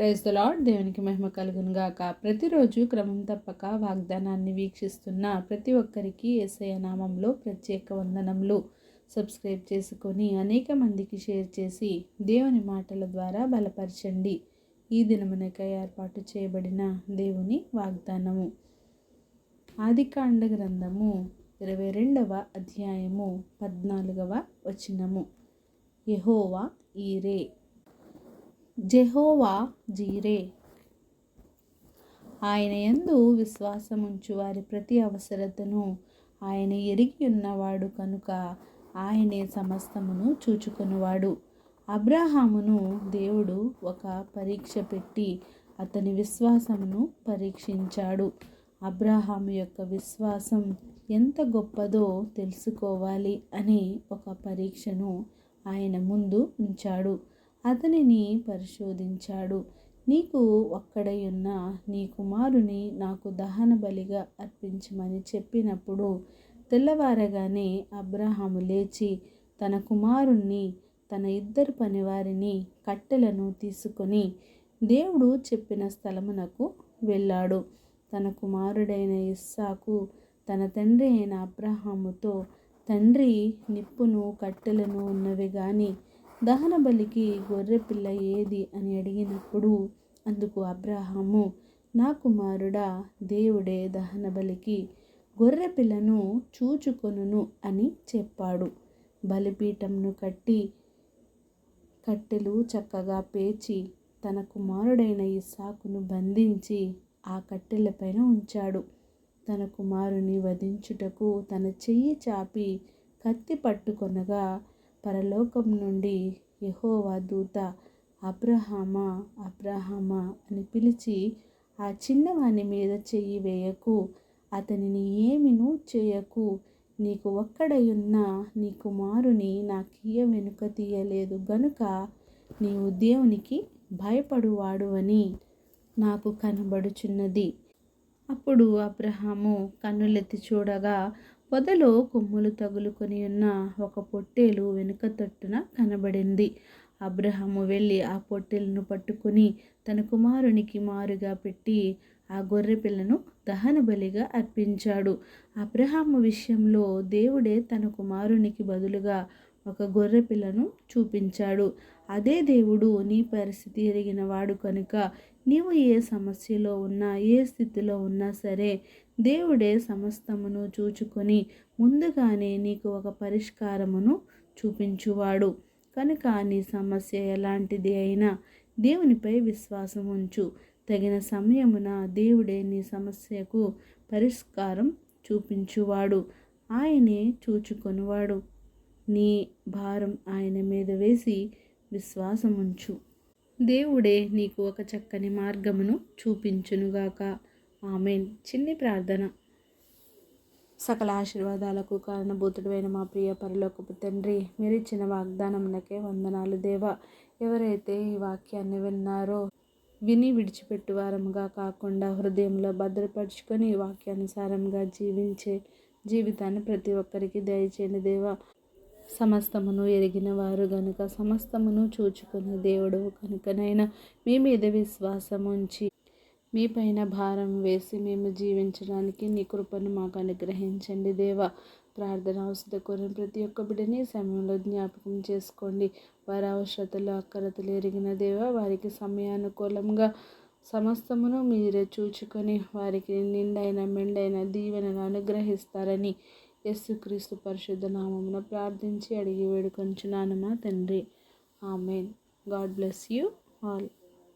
Praise the lord. దేవునికి మహిమ కలుగును గాక. ప్రతిరోజు క్రమం తప్పక వాగ్దానాన్ని వీక్షిస్తున్న ప్రతి ఒక్కరికి యేసయ్య నామంలో ప్రత్యేక వందనములు. సబ్స్క్రైబ్ చేసుకొని అనేక మందికి షేర్ చేసి దేవుని మాటల ద్వారా బలపరచండి. ఈ దినమునకై ఏర్పాటు చేయబడిన దేవుని వాగ్దానము ఆదికాండ గ్రంథము 22వ అధ్యాయము 14వ వచనము. యెహోవా ఈరే, జెహోవా జీరే. ఆయన యందు విశ్వాసముంచు వారి ప్రతి అవసరతను ఆయన ఎరిగి ఉన్నవాడు కనుక ఆయనే సమస్తమును చూచుకొనువాడు. అబ్రహామును దేవుడు ఒక పరీక్ష పెట్టి అతని విశ్వాసమును పరీక్షించాడు. అబ్రహాము యొక్క విశ్వాసం ఎంత గొప్పదో తెలుసుకోవాలి అని ఒక పరీక్షను ఆయన ముందు ఉంచాడు. అతనిని పరిశోధించాడు. నీకు ఒక్కడై ఉన్న నీ కుమారుని నాకు దహన బలిగా అర్పించమని చెప్పినప్పుడు తెల్లవారగానే అబ్రహాము లేచి తన కుమారుణ్ణి, తన 2 పనివారిని, కట్టెలను తీసుకొని దేవుడు చెప్పిన స్థలమునకు వెళ్ళాడు. తన కుమారుడైన ఇస్సాకు తన తండ్రి అయిన అబ్రహాముతో, తండ్రి, నిప్పును కట్టెలను ఉన్నవి గాని దహన బలికి గొర్రెపిల్ల ఏది అని అడిగినప్పుడు అందుకు అబ్రహాము, నా కుమారుడా, దేవుడే దహన బలికి గొర్రెపిల్లను చూచుకొనును అని చెప్పాడు. బలిపీఠంను కట్టి కట్టెలు చక్కగా పేర్చి తన కుమారుడైన ఇస్సాకును బంధించి ఆ కట్టెలపైన ఉంచాడు. తన కుమారుని వధించుటకు తన చెయ్యి చాపి కత్తి పట్టుకొనగా పరలోకం నుండి యెహోవా దూత అబ్రహామా, అబ్రహామా అని పిలిచి, ఆ చిన్నవాని మీద చెయ్యి వేయకు, అతనిని ఏమినూ చేయకు, నీకు ఒక్కడయున్న నీ కుమారుని నాకియ్య వెనుక తీయలేదు గనుక నీవు దేవునికి భయపడువాడు అని నాకు కనబడుచున్నది. అప్పుడు అబ్రహాము కన్నులెత్తి చూడగా పొదలో కొమ్ములు తగులుకొని ఉన్న ఒక పొట్టేలు వెనుక తట్టున కనబడింది. అబ్రహాము వెళ్ళి ఆ పొట్టేలును పట్టుకొని తన కుమారునికి మారుగా పెట్టి ఆ గొర్రె పిల్లను దహన బలిగా అర్పించాడు. అబ్రహాము విషయంలో దేవుడే తన కుమారునికి బదులుగా ఒక గొర్రె పిల్లను చూపించాడు. అదే దేవుడు నీ పరిస్థితి ఎరిగిన వాడు కనుక నీవు ఏ సమస్యలో ఉన్నా, ఏ స్థితిలో ఉన్నా సరే దేవుడే సమస్తమును చూచుకొని ముందుగానే నీకు ఒక పరిష్కారమును చూపించువాడు కనుక నీ సమస్య ఎలాంటిది అయినా దేవునిపై విశ్వాసం ఉంచు. తగిన సమయమున దేవుడే నీ సమస్యకు పరిష్కారం చూపించువాడు. ఆయనే చూచుకొనువాడు. నీ భారం ఆయన మీద వేసి విశ్వాసముంచు. దేవుడే నీకు ఒక చక్కని మార్గమును చూపించునుగాక. ఆమేన్. చిన్ని ప్రార్థన. సకల ఆశీర్వాదాలకు కారణభూతుడైన మా ప్రియ పరలోకపు తండ్రి, మీరిచ్చిన వాగ్దానమునకే వందనాలు దేవా. ఎవరైతే ఈ వాక్యాన్ని విన్నారో విని విడిచిపెట్టు వారముగా కాకుండా హృదయంలో భద్రపరుచుకొని వాక్యానుసారంగా జీవించే జీవితాన్ని ప్రతి ఒక్కరికి దయచేయండి దేవా. సమస్తమును ఎరిగిన వారు గనుక, సమస్తమును చూచుకునే దేవుడు కనుకనైనా మీ మీద విశ్వాసం ఉంచి మీ పైన భారం వేసి మేము జీవించడానికి నీ కృపను మాకు అనుగ్రహించండి దేవా. ప్రార్థన అవసరం కోరిన ప్రతి ఒక్క బిడ్డని సమయంలో జ్ఞాపకం చేసుకోండి. వారి అవసరతలు అక్కరతలు ఎరిగిన దేవా, వారికి సమయానుకూలంగా సమస్తమును మీరే చూచుకొని వారికి నిండైన మెండైన దీవెనగా అనుగ్రహిస్తారని యేసుక్రీస్తు పరిశుద్ధ నామమున ప్రార్థించి అడిగి వేడుకొంచున్నాను మా తండ్రి. Amen. God bless you all.